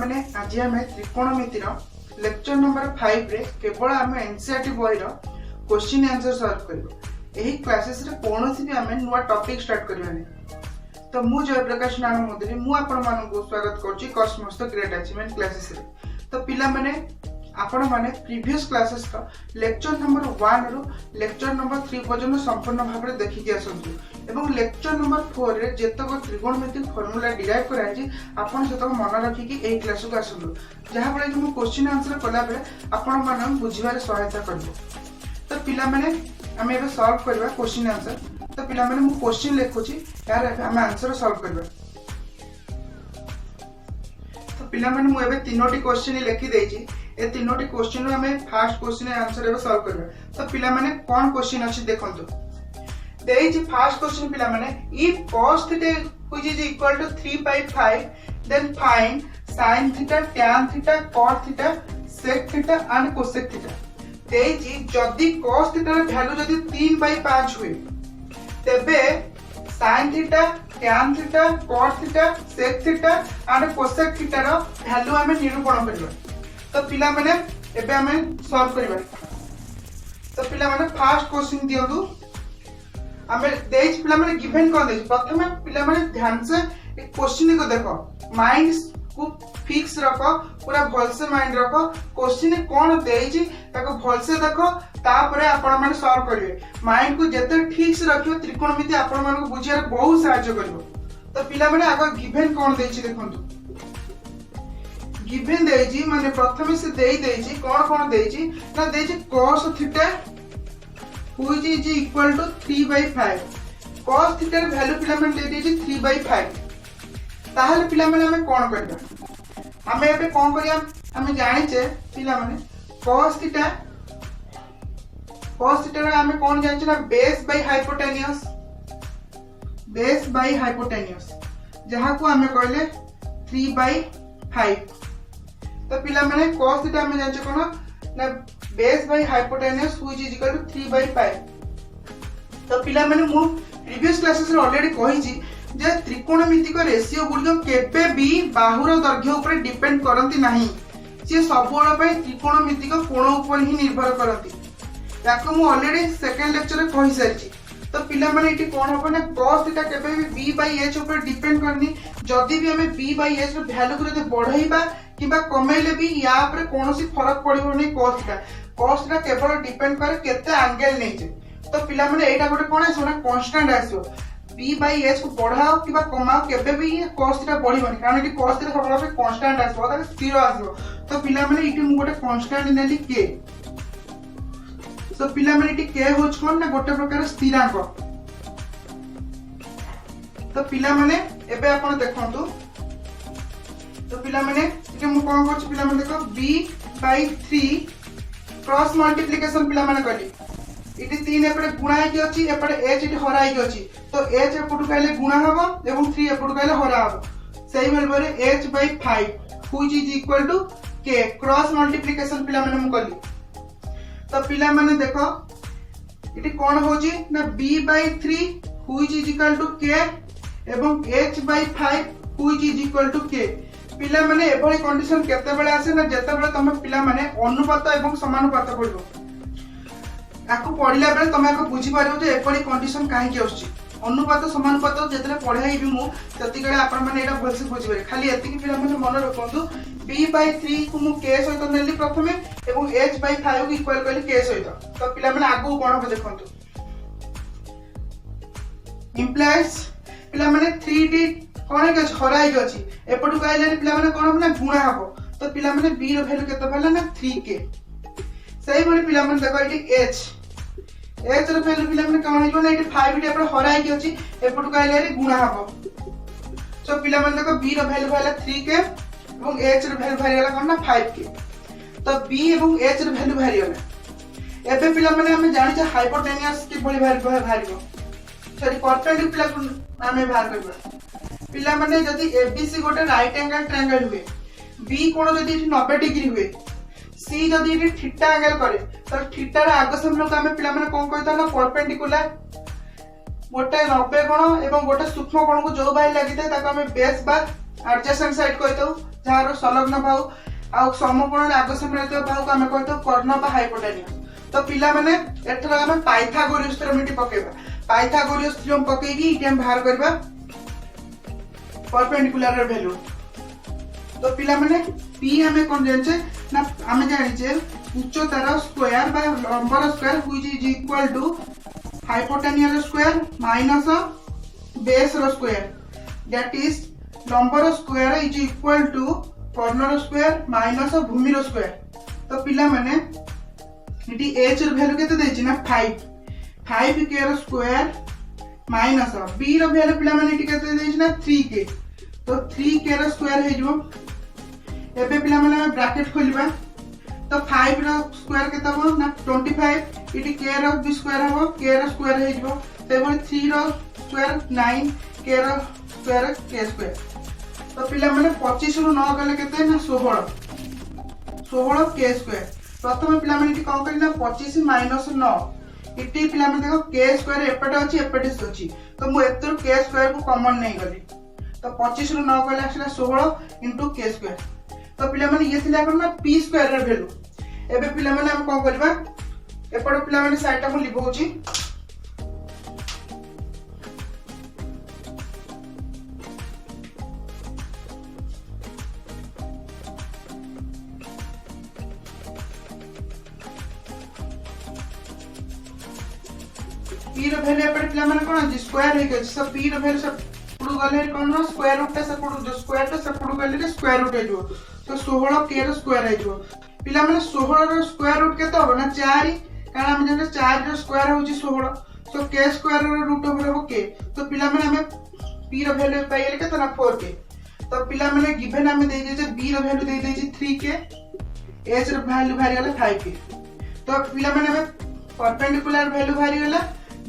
माने आज आम त्रिकोणमितिर लेक्चर नंबर 5 रे केवल आम एनसीईआरटी बही क्वेश्चन आंसर सॉल्व करबो। एही क्लासेस रे कोनोसी भी आम नुवा टॉपिक स्टार्ट करबानी। तो मु जयप्रकाश नारायण मोदी मु आपण मानकु स्वागत करछि Cosmos the great achievement classes रे। तो पिला माने आपण माने प्रीवियस क्लासेस का लेक्चर नंबर 1 रु लेक्चर नंबर 3 पर्यंत संपूर्ण भाव में देखि आसंतु एवं लेक्चर नंबर 4 रे जेतक त्रिकोणमितिक फार्मूला डिराइव कराई आपण सेतक मन रखिकी एही क्लास को आसंतु जहा बळे कि मु क्वेश्चन आंसर कला बेले आपण माने बुझिबारे सहायता करबो। तो पिला माने हम एबे सॉल्व करबा क्वेश्चन आंसर। तो पिला माने मु क्वेश्चन लिखुची यार हम आंसर सॉल्व करबा। तो पिला माने मु एबे तीनोटी क्वेश्चन लिखि देछि। ए तीनोटी क्वेश्चन हमें फर्स्ट क्वेश्चन आंसर एबे सॉल्व करबा। तो पिला माने कोन क्वेश्चन अछि देखंतु। देछि फर्स्ट क्वेश्चन पिला माने if cos theta which is equal to 3/5 then find sin theta tan theta cot theta sec theta and cosec theta. देछि जदी cos थीटा र वैल्यू जदी 3/5 हुए तेबे sin theta tan theta cot theta sec theta and cosec theta र value हमें निरूपण करबा। तो पिला माने एबे हमें सॉल्व करबा। तो पिला माने फर्स्ट क्वेश्चन दियंतु हमें देज पिला माने गिवन कोन देज प्रथमे पिला माने ध्यान से एक क्वेश्चन को देखो माइंड को फिक्स रखो पूरा भल से माइंड रखो क्वेश्चन कोन देज ताको भल से देखो तापरे आपण माने सॉल्व करिवे। माइंड को जते ठीक से रखियो त्रिकोणमिति आपण माने को बुझियार बहुत सहायता करिवो। तो पिला माने आगो गिवन कोन देछि देखंतु गिवन देछि माने प्रथमे से देई देछि कोन देछि ना देछि cos theta which is equal to 3/5 cos theta र वैल्यू पिला माने दे देछि 3/5। ताहले पिला माने हमें कोन करबा हमें एबे कोन करिया हमें जानि छे पिला माने cos थीटा रे हमें कोन जानि छे ना बेस बाय हाइपोटेन्यूस जहा को हमें कहले 3/5। तो पिला माने cos थीटा हमें जानि छे कोन ना base by hypotenuse which is equal to 3/5। तो पिला माने मु प्रीवियस क्लासेस रे ऑलरेडी कहि छी जे त्रिकोणमितिक रेशियो गुडियो केबे भी बाहुर दैर्घ्य ऊपर डिपेंड करंती नाही। से सबोळ पय त्रिकोणमितिक कोण ऊपर ही निर्भर करंती। याको मु ऑलरेडी सेकंड लेक्चर रे कहि सारिछि। तो पिला माने इटी कोन हो ना cos थीटा केबे भी b/h ऊपर डिपेंड करनी। जदी भी हमें b/h रो वैल्यू को जदी बढ़ाइबा किबा कमाइले भी या ऊपर कोनोसी फरक पड़िबो नै। cos थीटा केवल डिपेंड करे केते एंगल नै जे। तो पिला माने एटा गोटे कोन आसो ना कांस्टेंट आसो b/h को बढ़ाओ किबा कमाओ केबे भी cos थीटा बढ़िबोनी कारण इटी cos थीटा सबला पे कांस्टेंट आसो ताके स्थिर आसो। तो पिला माने इटी मु गोटे कांस्टेंट नेली k। तो पिला माने इटी k होच कोन ना गोटे प्रकार स्थिरांक। तो पिला माने एबे आपण देखंतु। तो पिला माने इटी मु कोन करछ पिला माने देखो b/3 क्रॉस मल्टीप्लिकेशन पिला माने कली इटी 3 एपटे गुणा है कि अछि एपटे h इटी हरा है कि अछि। तो h एपटु कहले गुणा हबो एवं 3 एपटु कहले हरा हबो सेही बेलबरे h/5 which is equal to k cross multiplication पिला माने मु कली। तो पिला माने देखो इटी कोन होची ना b/3 which is equal to k एवं h/5 which is equal to k। पिला माने एभली कंडीशन केते बेले आसे ना जेते बेले तमे पिला माने अनुपात एवं समानुपात पढिबो। याको पढिला बेले तमे याको बुझी पारिबो जे एभली कंडीशन काहे कि आउछि। अनुपात समानुपात जेतले पढाई भी मु तति गळे आपण माने एटा भलसे बुझी पारे। खाली एति कि पिला माने मन रखंतु b/3 को मु k सहित नेली प्रथमे एवं h/5 को इक्वल करली k सहित। तो पिला माने आगु कोन हो देखंतु इंप्लाइज पिला माने 3d कोन के हराई गछि एपटु कहले पिला माने कोन ना गुणा हबो। तो पिला माने b रो वैल्यू केते भला ना 3k। सही बोली पिला माने देखो इटी h रो वैल्यू पिला माने कोन हो ना इटी 5 डी एपटु हराई गछि एपटु कहले गुणा हबो। सो पिला माने देखो b रो वैल्यू भला 3k एवं h रो वैल्यू भारी होला कोन ना 5k। तो b एवं h रो वैल्यू भारी होला। एबे पिला माने हम जानि छ हाइपोटेन्यूस के बोली भारिबो सॉरी परपेंडिकुलर को हमें बाहर करबा। पिला माने जदी एबीसी गोटे राइट एंगल ट्रायंगल हुए बी कोण जदी 90 डिग्री हुए सी जदी थीटा एंगल करे तो थीटा रे आगे सामने को हमें पिला माने कोन कहता ना परपेंडिकुलर गोटे 90 कोण एवं गोटे सूक्ष्म कोण को जो बाई लागि थाए ताको हमें बेस बार एडजेसेंट साइड कहतो जार संलग्न बाहु आ समकोण आग सामने रहता बाहु को आम कहता कर्ण बा हाइपोटेनियस। तो पिला माने एथर आम पाइथागोरियस थ्योरम पकेबा। पाइथागोरियस थ्योरम पकेकी इटी हम बाहर करबा परपेंडिकुलर वैल्यू। तो पिला माने p हमें कोन जानछे ना हमें जानिछे उच्चतार स्क्वायर बा लंबर square which is equal to hypotenuse square minus base रो स्क्वायर दैट इज लंबर स्क्वायर इज इक्वल टू कर्णर स्क्वायर माइनस भूमि रो स्क्वायर। तो पिला माने इटी h रो वैल्यू केते देछि ना 5 k रो स्क्वायर माइनस b रो वैल्यू पिला माने इटी केते देछि ना 3k। तो 3k रो स्क्वायर हे जो एबे पिला माने ब्रैकेट खोलिबा। तो 5 रो स्क्वायर केते हो ना 25 इटी k रो भी स्क्वायर हो k रो स्क्वायर हे जो सेबो 3 रो स्क्वायर 9 k रो स्क्वायर k स्क्वायर। तो पिला माने 25 रु 9 गले केते ना 16 k स्क्वायर। प्रथम पिला माने इटी कोन करना 25 माइनस 9 इटी पिला माने देखो k स्क्वायर एपटे अछि एपटे अछि। तो मु एतर k स्क्वायर को कॉमन नै गली। तो 25 रु 9 गले आसला 16 इनटू k स्क्वायर। तो पिला माने ये थिला कोन ना p स्क्वायर रे वैल्यू। एबे पिला माने हम कोन करबा एपटे पिला माने साइडटा को लिखौची। p रो वैल्यू एपटे पिला माने कोन अछि स्क्वायर हे अछि। सब p रो वैल्यू सब पुडू गले कोन ना स्क्वायर रूट से पुडू जो स्क्वायर तो सब पुडू गले स्क्वायर रूट हे जो। तो 16 k रो स्क्वायर हे जो पिला माने 16 रो स्क्वायर रूट केते हो ना 4 कारण हम जने 4 रो स्क्वायर होची 16 सो k square rho root over हो k। तो पिला माने हमें p रो वैल्यू पाइले केते ना 4k। तो पिला माने गिवन हमें दे दे b रो वैल्यू दे दे 3k h रो वैल्यू भारी गला 5k। तो पिला माने हमें परपेंडिकुलर वैल्यू भारी गला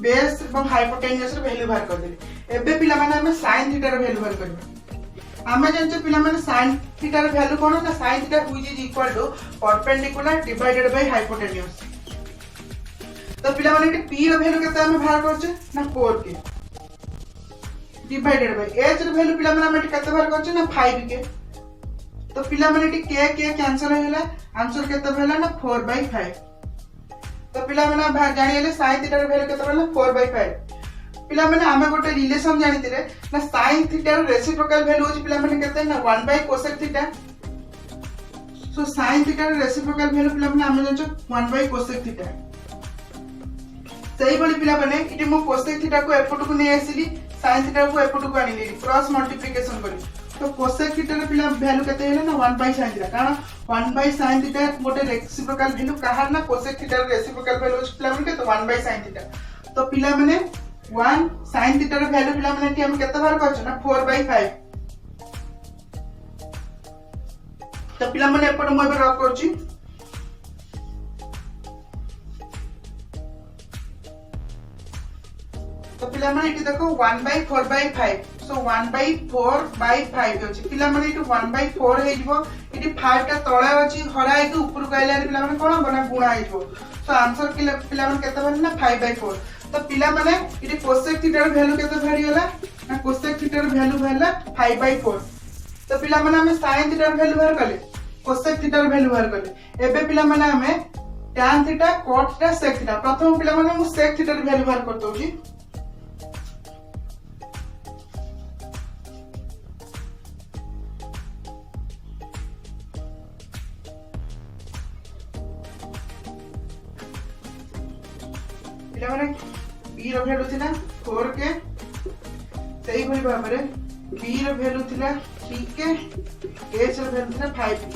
बेस और हाइपोटेनियस रो वैल्यू बाहर कर देले। एबे पिला माने हमें sin थीटा रो वैल्यू बाहर करबा। हमें जानछे पिला माने sin थीटा रो वैल्यू कोन ना sin theta which is equal to perpendicular divided by hypotenuse. तो पिला माने p रो वैल्यू केते हमें बाहर करछे ना 4k डिवाइडेड बाय h रो वैल्यू पिला माने हमें केते बाहर करछे ना 5k। तो पिला माने k कैंसिल होला आंसर केते भेला ना 4/5। तो पिला माने जानि गेले sin थीटा रो वैल्यू केते भेला 4/5। पिला माने हमें गोटे रिलेशन जानितिले ना sin थीटा रो रेसिप्रोकल वैल्यू होची पिला माने केते ना 1/cosec थीटा। सो sin थीटा रो रेसिप्रोकल वैल्यू पिला माने हम जानछो 1/cosec थीटा। सही बली पिला माने इटे मो cosec थीटा को एपट को नै आसीली sin थीटा को एपट को आनिली क्रॉस मल्टीप्लिकेशन करी। तो cosec थीटा रो पिला वैल्यू केते हेला ना 1/sin थीटा कारण 1/sin थीटा गोटे रेसिप्रोकल वैल्यू कहार ना cosec theta rho reciprocal value होची पिला माने केते 1/sin थीटा। तो पिला माने 1 sin थीटा रो वैल्यू पिला माने हम केते बार करछ ना 4/5। तो पिला माने एपट मो एबे रख करछि। तो पिला माने इटी देखो 1/4/5 सो 1/4/5 अछि। पिला माने इटी 1/4 हे जिवो इटी 5 टा तळे अछि हराय के ऊपर कइला पिला माने कोन बना गुणा हे जिवो। सो आंसर पिला माने केते बन ना 5/4। तो पिला माने इटी cosec थीटा रो वैल्यू केते भारी होला ना cosec थीटा रो वैल्यू भेला 5/4। तो पिला माने हमें sin थीटा रो वैल्यू बाहर करले cosec थीटा रो वैल्यू बाहर करले। एबे पिला माने हमें tan theta cot theta sec theta प्रथम पिला माने मु sec थीटा रो वैल्यू बाहर कर दोची। पिला माने b रो वैल्यू थिला 4k सही भली भाबरे b रो वैल्यू थिला 3k h रो वैल्यू थिला 5k।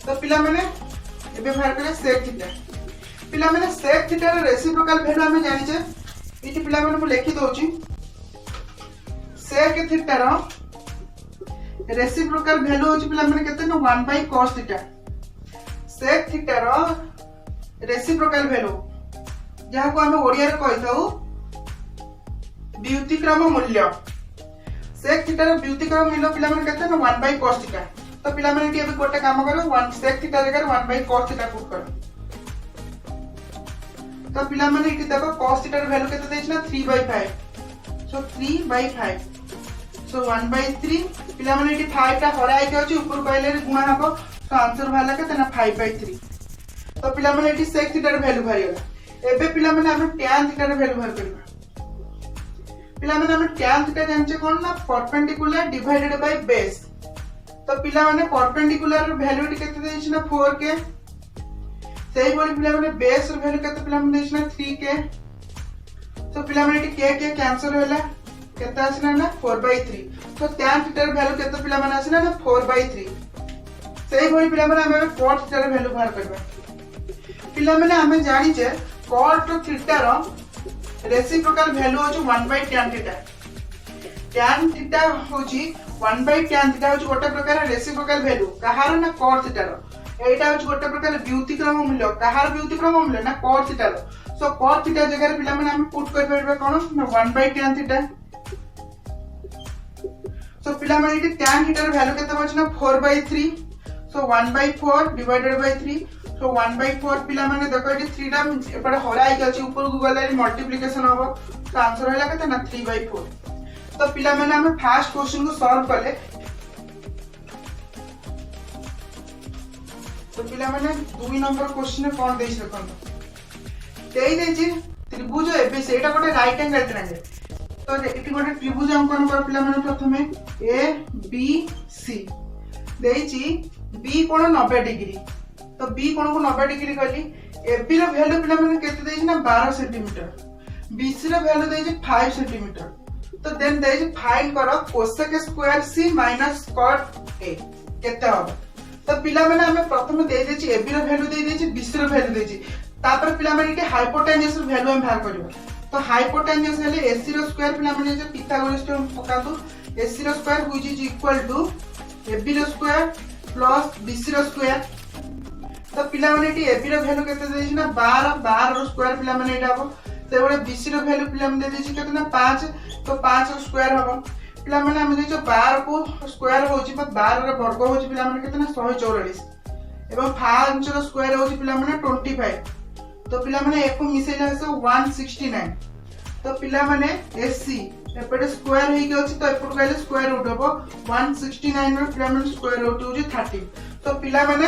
तो पिला माने एबे बाहर करे sec थीटा। पिला माने sec theta rho reciprocal value हमें जानि छे इति पिला माने मु लिखि दोची sec theta rho reciprocal value होची पिला माने केते ना 1/cos theta. sec theta rho reciprocal value जहाँ को हमें ओडिया रे कहथाउ व्युतिक्रम मूल्य। sec थीटा रो व्युतिक्रम मूल्य पिला माने केते ना 1/cos थीटा। तो पिला माने एबे गोटे काम करो 1 sec थीटा जगह 1/cos थीटा पुट करो। तो पिला माने इति देखो cos थीटा रो वैल्यू केते देछ ना 3/5 सो 3/5 सो 1/3 पिला माने एटी 5 टा हराई के अछि ऊपर कहले गुणा हबो तो आंसर भाला के तना 5/3 तो पिला माने एटी sec थीटा र वैल्यू भारी होला एबे पिला माने हम tan थीटा र वैल्यू भार करबा पिला माने हम tan थीटा जानचे कोन ना परपेंडिकुलर डिवाइडेड बाय बेस तो पिला माने परपेंडिकुलर वैल्यू केते देछि ना 4k सेही बोली पिला माने बेस र वैल्यू केते पिला माने देछि ना 3k तो पिला माने के कैंसिल होला केते आसना ना 4/3 तो tan थीटा र वैल्यू केते पिला माने आसना ना 4/3 सेही बोली पिला माने हम cot थीटा र वैल्यू बाहर करबा पिला माने हम जानि जे cot थीटा र रेसिप्रोकल वैल्यू होची 1/tan थीटा tan थीटा होची 1/tan थीटा होची गोटे प्रकार रेसिप्रोकल वैल्यू कहार ना cot थीटा र एटा होची गोटे प्रकार व्युतिक्रम मूल्य कहार व्युतिक्रम मूल्य ना cot थीटा र सो cot थीटा जगह रे पिला माने हम पुट कर परबा कोन ना 1/tan थीटा सो पिला माने इटी tan थीटा र वैल्यू केते होची ना 4/3 सो 1/4 डिवाइडेड बाय 3 सो 1/4 पिला माने देखो इटी 3 टा एपडे हराई गछि ऊपर को गले मल्टीप्लिकेशन होबो तो आंसर होला केते ना 3/4 तो पिला माने हम फर्स्ट क्वेश्चन को सॉल्व करले तो पिला माने 2 नंबर क्वेश्चन में कोन देछि देखो देई देछि त्रिभुज एबे सेटा गोटे राइट एंगल ट्रायंगल तो एटी गोटे त्रिभुज अंकन कर पिला माने प्रथमे ए बी सी देछि बी कोण 90 डिग्री तो बी कोण को 90 डिग्री करली एबी रो वैल्यू पिला माने केते देछि ना 12 सेंटीमीटर बीसी रो वैल्यू देछि 5 सेंटीमीटर तो देन देछि फाइंड करो cosec square C minus cot A केते हो तो पिला माने हम प्रथमे दे देछि एबी रो वैल्यू दे देछि बीसी रो वैल्यू देछि तापर पिला माने के हाइपोटेन्यूस रो वैल्यू हम बाहर करबो तो हाइपोटेन्यूस हेले एसी रो स्क्वायर पिला माने जे पिथागोरस रो पका दो एसी रो square which is equal to AB रो स्क्वायर प्लस बीसी रो स्क्वायर तो पिला माने टी एबी रो वैल्यू केते देछि ना 12 रो स्क्वायर पिला माने एटा हो से बडे बीसी रो वैल्यू पिला माने देछि केते ना 5 तो 5 रो स्क्वायर हो पिला माने हम जे 12 को स्क्वायर होछि पर 12 रो वर्ग होछि पिला माने केते ना 144 एवं 5 रो स्क्वायर होछि पिला माने 25 तो पिला माने एको मिसेला से 169 तो पिला माने एसी एपटे स्क्वायर हे के अछि तो एपट कहले स्क्वायर रूट हो 169 रो पिला माने स्क्वायर रूट होछि 30 तो पिला माने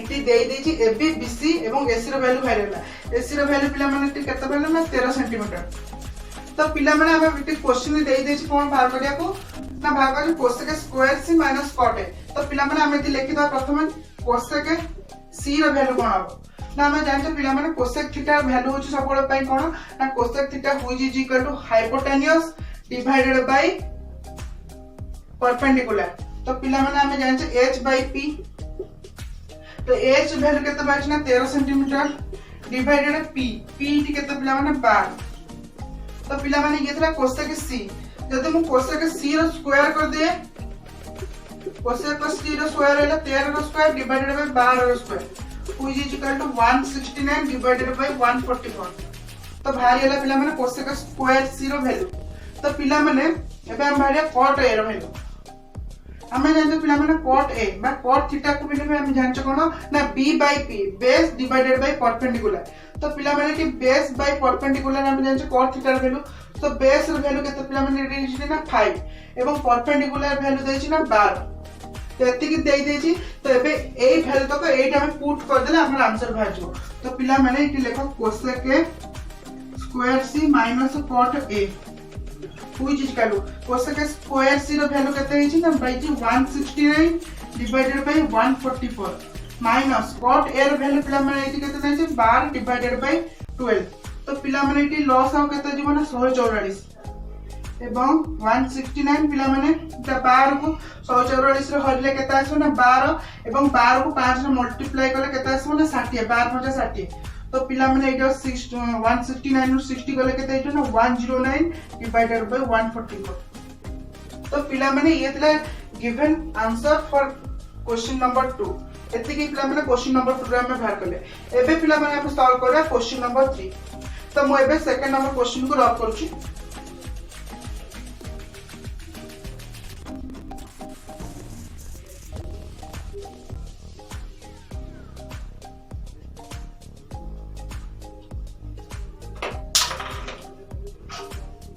इति देई देछि एबी बीसी एवं एसी रो वैल्यू भाइरला एसी रो वैल्यू पिला माने केते भेल ना 13 सेंटीमीटर तो पिला माने हम इति क्वेश्चन देई देछि कोन बाहर करिया को ना बाहर करि cosec square C minus cot A तो पिला माने हम इति लिखि दो प्रथम कोसेक सी रो वैल्यू कोन हो ना हम जानते पिला माने कोसेक थीटा वैल्यू होछि सबोळ पई कोन ना cosec theta which is equal to hypotenuse divided by perpendicular तो पिला माने हम जानते h बाय p तो h वैल्यू केते बाछ ना 13 सेंटीमीटर डिवाइडेड p p इति केते पिला माने 12 तो पिला माने ये थला कोसेक c जदि मु कोसेक c रो स्क्वायर कर दे कोसेक c रो स्क्वायर हैला 13 रो स्क्वायर डिवाइडेड बाय 12 रो square which is equal to 169 divided by 144 तो भारी हैला पिला माने कोसेक स्क्वायर c रो वैल्यू तो पिला माने एबे हम भारिया cot a रो वैल्यू हमें जानते पिला माने cot a बा cot थीटा को भी हम जानछ कोन ना b by p base divided by perpendicular तो पिला माने कि बेस बाय परपेंडिकुलर हम जानछ cot थीटा रो वैल्यू तो बेस रो वैल्यू केते पिला माने देछि ना 5 एवं परपेंडिकुलर वैल्यू देछि ना 12 तो एति कि देई देछि तो एबे ए वैल्यू तक एटा हम पुट कर देले हमर आंसर भाजो तो पिला माने इति लेखो cosec square c minus cot a which is equal to cosec square c रो वैल्यू केते हिछि ना by 169 divided by 144 minus cot a रो वैल्यू पिला माने इति केते देछि 12 डिवाइडेड बाय 12 तो पिला माने इति लॉस आउ केते जीव ना 144 एवं 169 पिला माने ता 12 को 144 रे हरले केते आसो ना 12 एवं 12 को 5 रे मल्टीप्लाई करले केते आसो ना 60 12 5 60 तो पिला माने एटा 169 नु 60 करले केते एटा ना 109 डिवाइडेड बाय 144 तो पिला माने ये तला given answer for question number 2 एति कि पिला माने क्वेश्चन नंबर 2 रे हम बाहर करले एबे पिला माने हम सॉल्व करबा क्वेश्चन नंबर 3 तो मो एबे सेकंड नंबर क्वेश्चन को रब करूची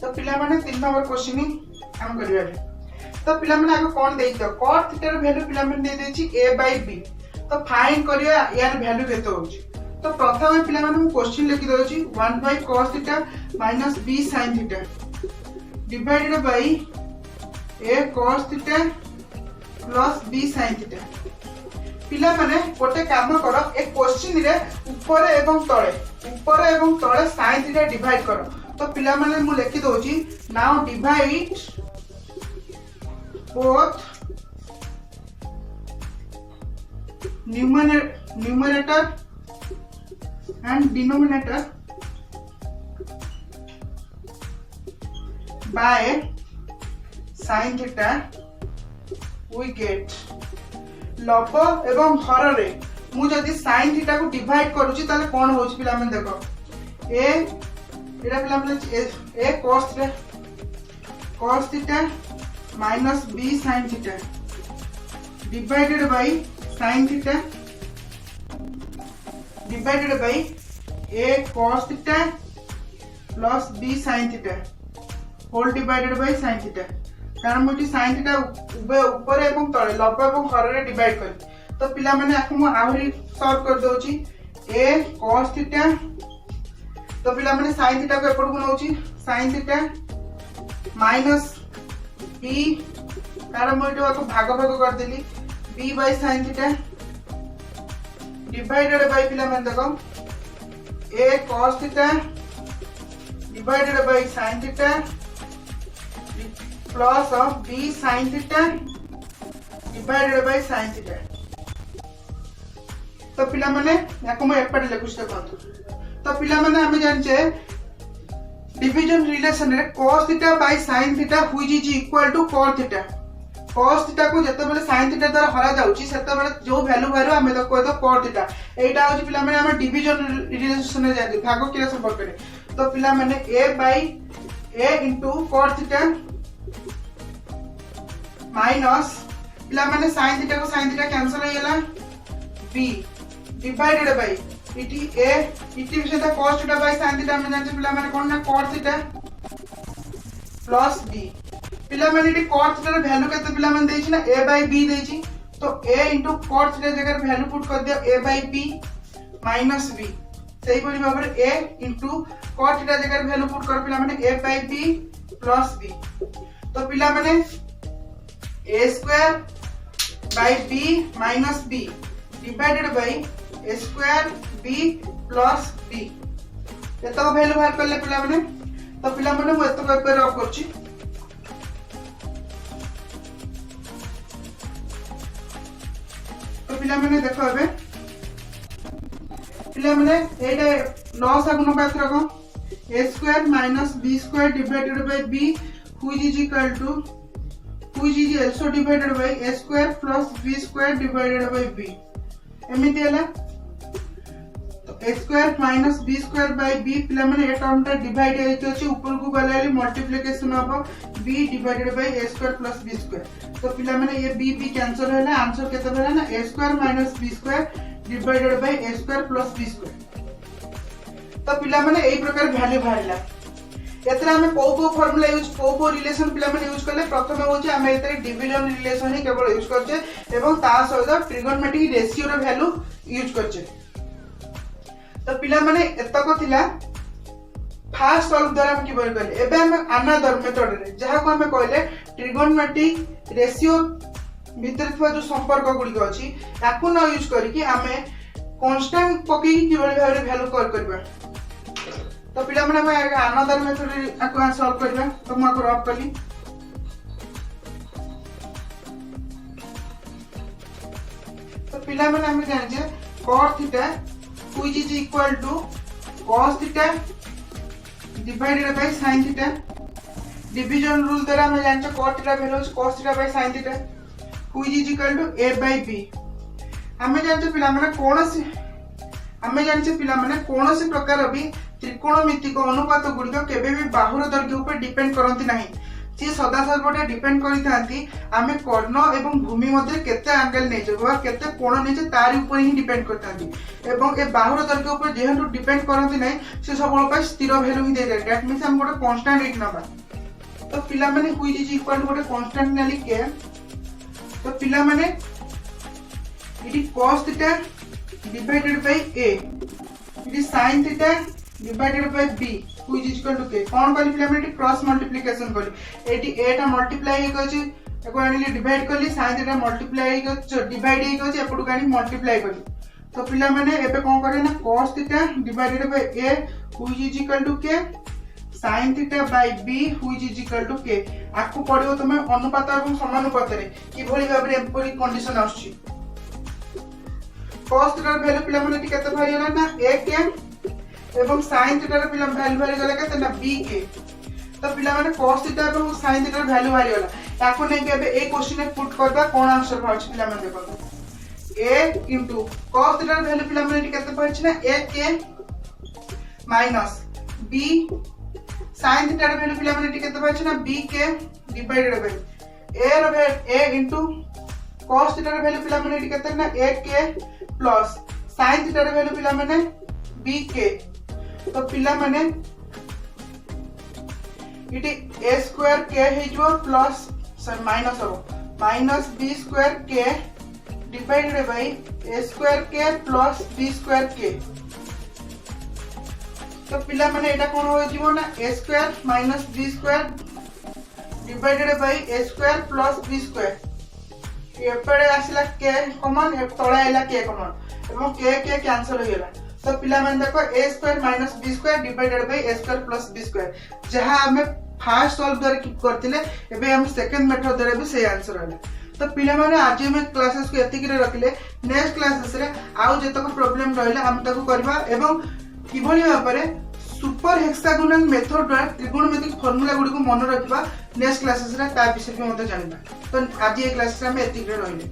तो पिला माने 3 नंबर क्वेश्चन हम करिया तो पिला माने आगे कोन देई तो cos थीटा रो वैल्यू पिला माने दे देछि a/b तो फाइंड करिया यार वैल्यू केते होछि तो प्रथम पिला माने हम क्वेश्चन लिखि दोछि 1/cos theta - b sin theta divided by a cos theta plus b sin theta पिला माने गोटे काम करो एक क्वेश्चन रे ऊपर एवं तळे sin थीटा डिवाइड करो तो पिला माने मु लिखि दोछि now divide both numerator and denominator by sin theta we get लब एवं हर रे मु जदी sin थीटा को डिवाइड करूची ताले कोन होची पिला मन देखो a एटा पिला मन a cos theta minus b sin theta divided by sin theta divided by a cos theta plus b sin theta whole divided by sin theta कारण मुझे sin थीटा ऊपर एवं तळे लब एवं हर रे डिवाइड कर तो पिला माने आखु मु आहुरी सॉल्व कर दोची a cos थीटा तो पिला माने sin थीटा को एपड को नउची sin थीटा माइनस b कारण मुझे को भाग कर देली b by sin theta divided bye पिला माने देखो a cos theta divided bye sin theta plus of b sin theta divided bye sin theta तो पिला माने याको म एपड लिखुछ देखो तो पिला माने हम जानचे डिवीजन रिलेशन रे cos theta by sin theta which is equal to cos theta cos theta को जते बेले sin थीटा द्वारा हरा जाउची सेते बेले जो वैल्यू बाहरो हमें तो कोइ तो cos थीटा एटा होची पिला माने हम डिवीजन रिलेशन रे जाते भाग क्रिया संपर्क रे तो पिला माने a by a into cos theta minus पिला माने sin थीटा को sin थीटा कैंसिल हो गेला b डिवाइडेड बाय इटी a इटी विषयता cos theta by sin theta हम जानते पिला माने कोन ना cos थीटा प्लस b पिला माने इटी cos थीटा रे वैल्यू केते पिला माने देछि ना a बाय b देछि तो a इनटू cos थीटा जगह वैल्यू पुट कर दियो a by b minus b सही परि भाबरे a इनटू cos थीटा जगह वैल्यू पुट कर पिला माने a by b plus b तो पिला माने a square by b minus b divided by a square b plus b एतो वैल्यू बाहर करले पिला माने तो पिला माने मु एतो पेपर ऑफ करछि तो पिला माने देखो एबे पिला माने एटा लॉस आगुन पात्र को a square minus b square divided by b which is equal to which is also divided by a square plus b square divided by b एमिति हला तो a square minus b square by b पिला माने a term ता divide हेति अछि ऊपर को गलाली multiplication of b divided by a square plus b square तो पिला माने ये b b कैंसिल होला आंसर केते होला ना a square minus b square divided by a square plus b square तो पिला माने एई प्रकार वैल्यू बाहरला एतरा हमें को फार्मूला यूज को रिलेशन पिला माने यूज करले प्रथम होची हमें एतरे डिवीजन रिलेशन ही केवल यूज करछे एवं ता सहित ट्रिगोनोमेट्रिक रेशियो रो वैल्यू यूज करछे तो पिला माने एतको थिला फास्ट सॉल्व द्वारा हम किबल करले एबे हम अनदर मेथड रे जहा को हमें कहले ट्रिगोनोमेट्रिक रेशियो भीतर थवा जो संपर्क गुडी अछि ताकू न यूज करी कि हमें कांस्टेंट पकी किबल भाबरे वैल्यू कर करबा तो पिला माने मैं अनदर मेथड आको सॉल्व करबा तो म आको रॉप करली तो पिला माने हम जानि जे cos theta which is equal to cos theta divided by sin theta division rule द्वारा हम जानि जे cos theta value cos theta by sin theta which is equal to a by b हम जानि जे पिला माने कोनोसी हम जानि जे पिला माने कोनोसी प्रकार भी त्रिकोणमितिक अनुपात गुड़िक केबे भी बाहुर दैर्घ्य ऊपर डिपेंड करंती नाही सी सदा सर्वदा डिपेंड करितांती आमे कर्ण एवं भूमि मध्ये केते एंगल नै जबा केते कोण नै जे तारि ऊपर ही डिपेंड करतांती एवं ए बाहुर दैर्घ्य ऊपर जेहतु डिपेंड करंती नाही से सब पर स्थिर वैल्यू ही दे दे दैट मींस हम गोटे कांस्टेंट रेट नबा तो पिला माने व्हिच इज इक्वल टू गोटे कांस्टेंट नेली के तो पिला माने इटी cos theta divided by a इटी sin theta divided by b which is equal to k कोन कली पिला माने क्रॉस मल्टीप्लिकेशन कली एटी a टा मल्टीप्लाई हे कछि एको आनिली डिवाइड कली sin थीटा मल्टीप्लाई हे डिवाइड हे कछि एपडु कानी मल्टीप्लाई कली तो पिला माने एबे कोन करे ना cos theta divided by a which is equal to k sin theta by b which is equal to k आकु पडियो तमे अनुपात एवं समानुपात रे कि भली भाबरे एपरी कंडीशन आछी cos थीटा र वैल्यू पिला माने केते भारी होला ना a k एवं sin थीटा र पिला वैल्यू भारी गला केते ना b k तो पिला माने cos थीटा एवं sin थीटा र वैल्यू भारी होला ताको नै के एबे ए क्वेश्चन में पुट करबा कोन आंसर भाछ पिला माने देखो a into cos थीटा र वैल्यू पिला माने केते भाछ ना a k minus b sin theta र वैल्यू पिला माने केते भाछ ना b k divided by a र value a into cos theta र वैल्यू पिला माने केते ना a k plus sin theta र वैल्यू पिला माने b k तो पिला माने इटी a स्क्वायर k हे जो प्लस सॉरी माइनस हो minus b square k divided by a square k plus b square k तो पिला माने एटा कोन हो जीवो ना a square minus b square divided by a square plus b square एपड़े आसिला k कॉमन ए तळे आइला k कॉमन एवं k कैंसिल हो गेला तो पिला माने देखो a square minus b square divided by a square plus b square जहां हमें फर्स्ट सॉल्व द्वारा की करथिले एबे हम सेकंड मेथड द्वारा भी सही आंसर होला तो पिला माने आज हम क्लासेस को एतिक रे रखले नेक्स्ट क्लासेस रे आउ जेतक प्रॉब्लम रहला हम ताको करबा एवं किभली भाबरे सुपर हेक्सागोनल मेथड द्वारा त्रिकोणमितिक फार्मूला गुडी को मन रखबा नेक्स्ट क्लासेस रे ता विषय भी मते जानिबा तो आज ये क्लास रे हम एतिक रे रहिले।